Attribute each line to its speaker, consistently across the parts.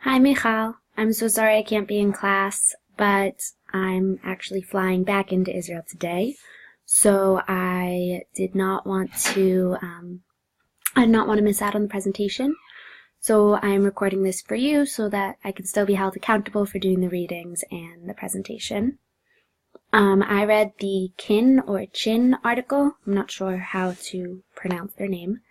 Speaker 1: Hi, Michal. I'm so sorry I can't be in class, but I'm actually flying back into Israel today. So I did not want to miss out on the presentation. So I'm recording this for you so that I can still be held accountable for doing the readings and the presentation. I read the Qin article. I'm not sure how to pronounce their name.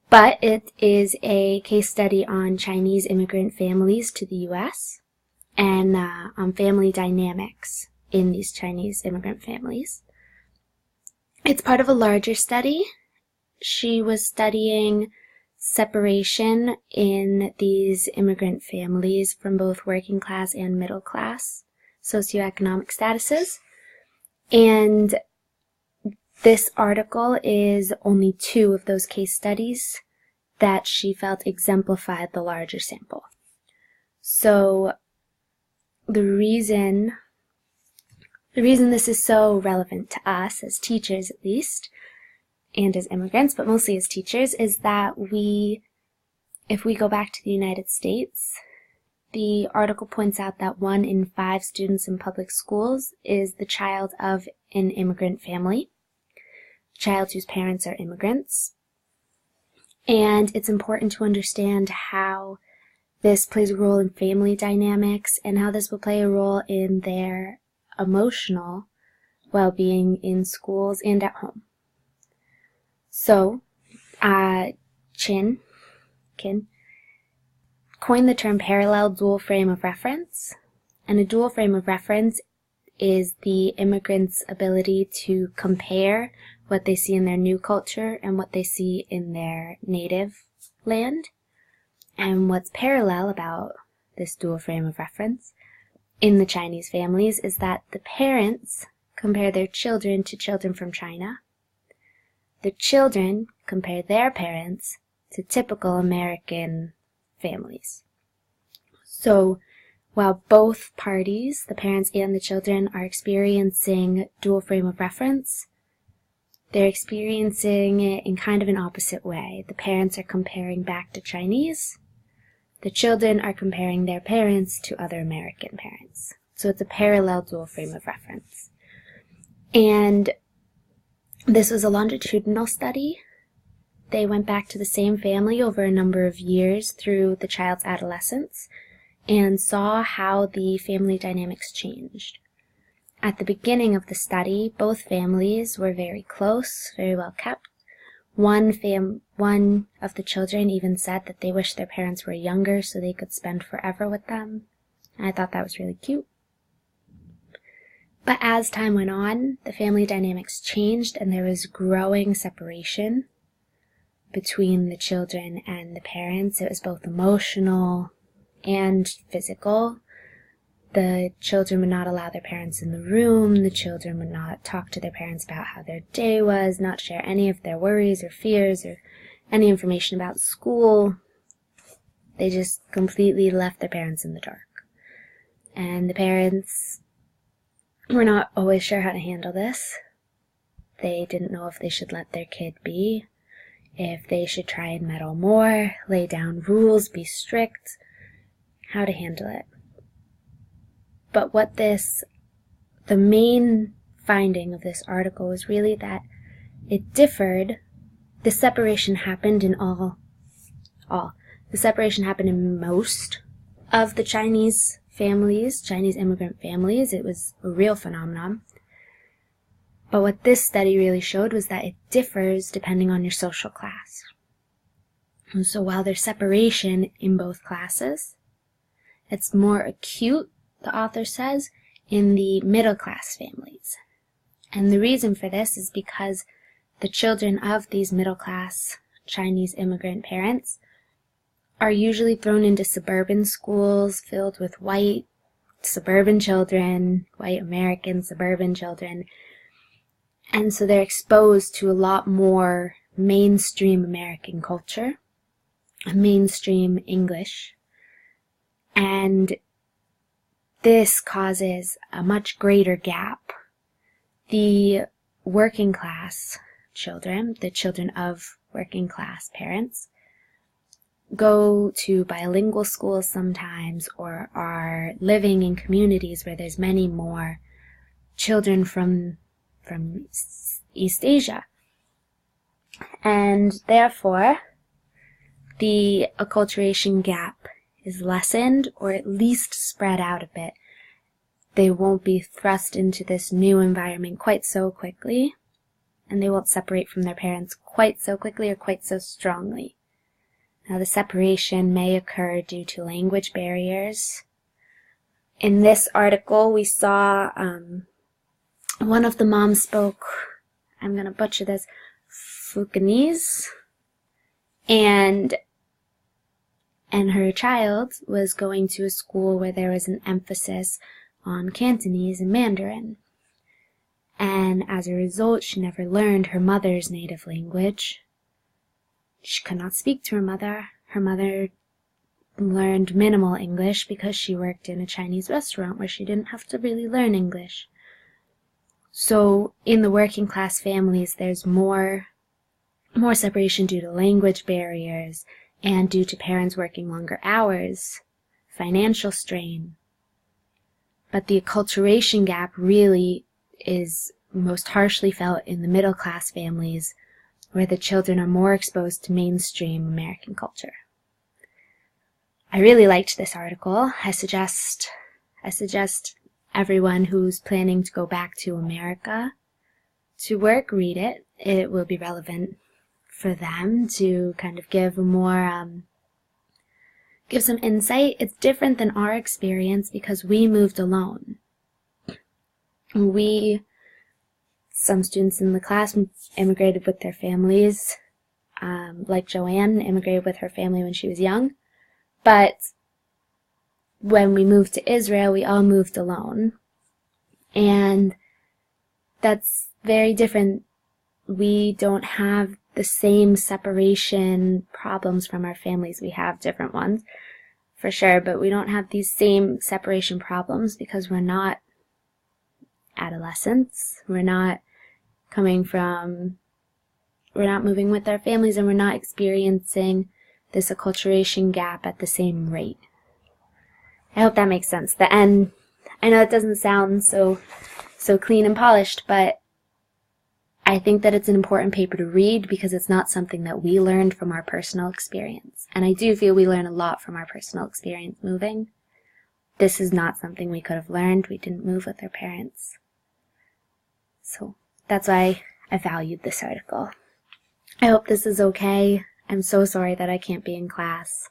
Speaker 1: But it is a case study on Chinese immigrant families to the U.S. and on family dynamics in these Chinese immigrant families. It's part of a larger study. She was studying separation in these immigrant families from both working class and middle class socioeconomic statuses. And this article is only two of those case studies that she felt exemplified the larger sample. So the reason this is so relevant to us as teachers at least, and as immigrants, but mostly as teachers, is that if we go back to the United States, the article points out that 1 in 5 students in public schools is the child of an immigrant family. Child whose parents are immigrants. And it's important to understand how this plays a role in family dynamics and how this will play a role in their emotional well-being in schools and at home. So, Qin coined the term parallel dual frame of reference, and a dual frame of reference is the immigrant's ability to compare what they see in their new culture and what they see in their native land. And what's parallel about this dual frame of reference in the Chinese families is that the parents compare their children to children from China. The children compare their parents to typical American families. So, while both parties, the parents and the children, are experiencing dual frame of reference, they're experiencing it in kind of an opposite way. The parents are comparing back to Chinese. The children are comparing their parents to other American parents. So it's a parallel dual frame of reference. And this was a longitudinal study. They went back to the same family over a number of years through the child's adolescence and saw how the family dynamics changed. At the beginning of the study, both families were very close, very well kept. One of the children even said that they wished their parents were younger so they could spend forever with them. And I thought that was really cute. But as time went on, the family dynamics changed and there was growing separation between the children and the parents. It was both emotional and physical. The children would not allow their parents in the room. The children would not talk to their parents about how their day was, not share any of their worries or fears or any information about school. They just completely left their parents in the dark. And the parents were not always sure how to handle this. They didn't know if they should let their kid be, if they should try and meddle more, lay down rules, be strict, how to handle it. But the main finding of this article was really that it differed. The separation happened in The separation happened in most of the Chinese families, Chinese immigrant families. It was a real phenomenon. But what this study really showed was that it differs depending on your social class. And so while there's separation in both classes, it's more acute, the author says, in the middle-class families. And the reason for this is because the children of these middle-class Chinese immigrant parents are usually thrown into suburban schools filled with white suburban children, white American suburban children. And so they're exposed to a lot more mainstream American culture, mainstream English, and this causes a much greater gap. The working class children, the children of working class parents, go to bilingual schools sometimes, or are living in communities where there's many more children from East Asia. And therefore, the acculturation gap is lessened, or at least spread out a bit. They won't be thrust into this new environment quite so quickly, and they won't separate from their parents quite so quickly or quite so strongly. Now, the separation may occur due to language barriers. In this article, we saw one of the moms spoke, I'm going to butcher this, Fukienese, and her child was going to a school where there was an emphasis on Cantonese and Mandarin. And as a result, she never learned her mother's native language. She could not speak to her mother. Her mother learned minimal English because she worked in a Chinese restaurant where she didn't have to really learn English. So in the working class families, there's more separation due to language barriers and due to parents working longer hours, financial strain. But the acculturation gap really is most harshly felt in the middle class families, where the children are more exposed to mainstream American culture. I really liked this article. I suggest everyone who's planning to go back to America to work, read it. It will be relevant for them to kind of give some insight. It's different than our experience because we moved alone. Some students in the class immigrated with their families, like Joanne immigrated with her family when she was young. But when we moved to Israel, we all moved alone. And that's very different. We don't have the same separation problems from our families. We have different ones, for sure, but we don't have these same separation problems because we're not adolescents. We're not moving with our families, and we're not experiencing this acculturation gap at the same rate. I hope that makes sense. The end, I know it doesn't sound so clean and polished, but I think that it's an important paper to read because it's not something that we learned from our personal experience. And I do feel we learn a lot from our personal experience moving. This is not something we could have learned. We didn't move with our parents. So that's why I valued this article. I hope this is okay. I'm so sorry that I can't be in class.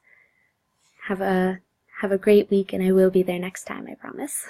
Speaker 1: Have a great week, and I will be there next time, I promise.